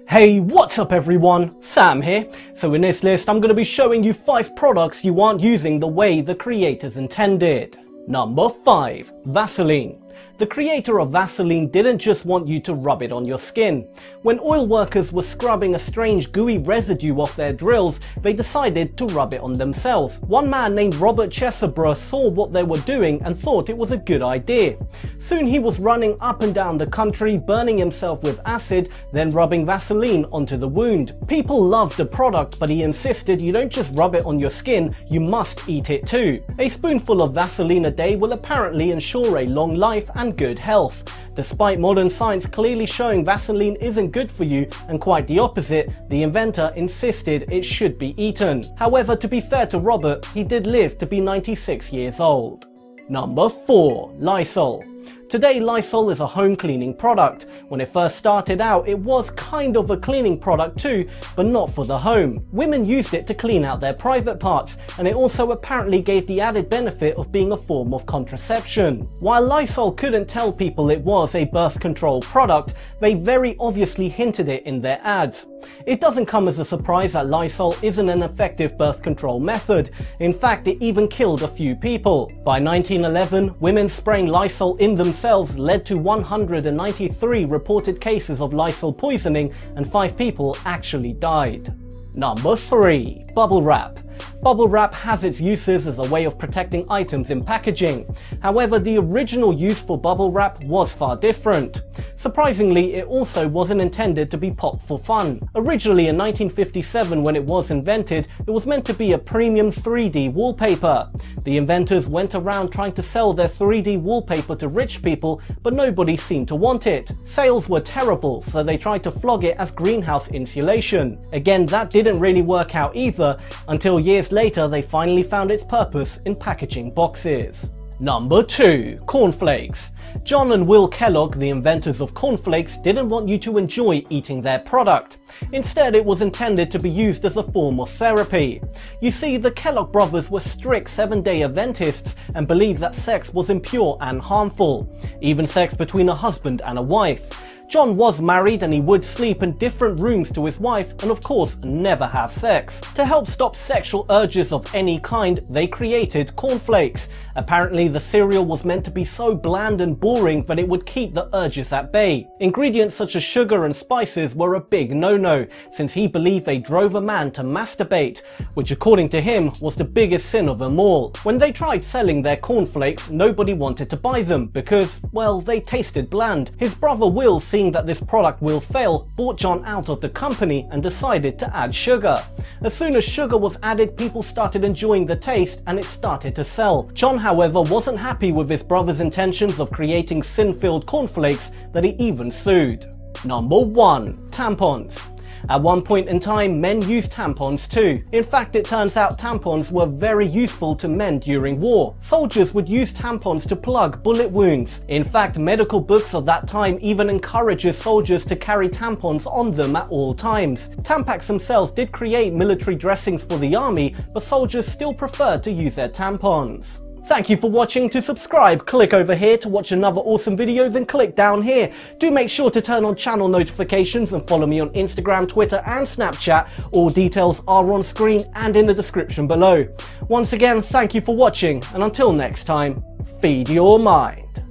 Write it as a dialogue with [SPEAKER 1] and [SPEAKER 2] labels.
[SPEAKER 1] Hey, what's up everyone? Sam here. So in this list I'm going to be showing you 5 products you aren't using the way the creators intended. Number 5. Vaseline. The creator of Vaseline didn't just want you to rub it on your skin. When oil workers were scrubbing a strange gooey residue off their drills, they decided to rub it on themselves. One man named Robert Chesebro saw what they were doing and thought it was a good idea. Soon he was running up and down the country, burning himself with acid, then rubbing Vaseline onto the wound. People loved the product, but he insisted you don't just rub it on your skin, you must eat it too. A spoonful of Vaseline a day will apparently ensure a long life and good health. Despite modern science clearly showing Vaseline isn't good for you, and quite the opposite, the inventor insisted it should be eaten. However, to be fair to Robert, he did live to be 96 years old. Number 4. Lysol. Today, Lysol is a home cleaning product. When it first started out, it was kind of a cleaning product too, but not for the home. Women used it to clean out their private parts, and it also apparently gave the added benefit of being a form of contraception. While Lysol couldn't tell people it was a birth control product, they very obviously hinted it in their ads. It doesn't come as a surprise that Lysol isn't an effective birth control method. In fact, it even killed a few people. By 1911, women spraying Lysol in themselves led to 193 reported cases of Lysol poisoning, and 5 people actually died. Number 3. Bubble wrap. Bubble wrap has its uses as a way of protecting items in packaging. However, the original use for bubble wrap was far different. Surprisingly, it also wasn't intended to be popped for fun. Originally in 1957, when it was invented, it was meant to be a premium 3D wallpaper. The inventors went around trying to sell their 3D wallpaper to rich people, but nobody seemed to want it. Sales were terrible, so they tried to flog it as greenhouse insulation. Again, that didn't really work out either, until years later they finally found its purpose in packaging boxes. Number 2. Cornflakes. John and Will Kellogg, the inventors of cornflakes, didn't want you to enjoy eating their product. Instead, it was intended to be used as a form of therapy. You see, the Kellogg brothers were strict Seventh-day Adventists and believed that sex was impure and harmful, even sex between a husband and a wife. John was married and he would sleep in different rooms to his wife and of course never have sex. To help stop sexual urges of any kind, they created cornflakes. Apparently the cereal was meant to be so bland and boring that it would keep the urges at bay. Ingredients such as sugar and spices were a big no-no, since he believed they drove a man to masturbate, which according to him was the biggest sin of them all. When they tried selling their cornflakes, nobody wanted to buy them because, well, they tasted bland. His brother Will, seeing that this product will fail, bought John out of the company and decided to add sugar. As soon as sugar was added, people started enjoying the taste and it started to sell. John, however, wasn't happy with his brother's intentions of creating sin-filled cornflakes that he even sued. Number 1. Tampons. At one point in time, men used tampons too. In fact, it turns out tampons were very useful to men during war. Soldiers would use tampons to plug bullet wounds. In fact, medical books of that time even encourages soldiers to carry tampons on them at all times. Tampax themselves did create military dressings for the army, but soldiers still preferred to use their tampons. Thank you for watching. To subscribe, click over here. To watch another awesome video, then click down here. Do make sure to turn on channel notifications and follow me on Instagram, Twitter and Snapchat. All details are on screen and in the description below. Once again, thank you for watching, and until next time, feed your mind.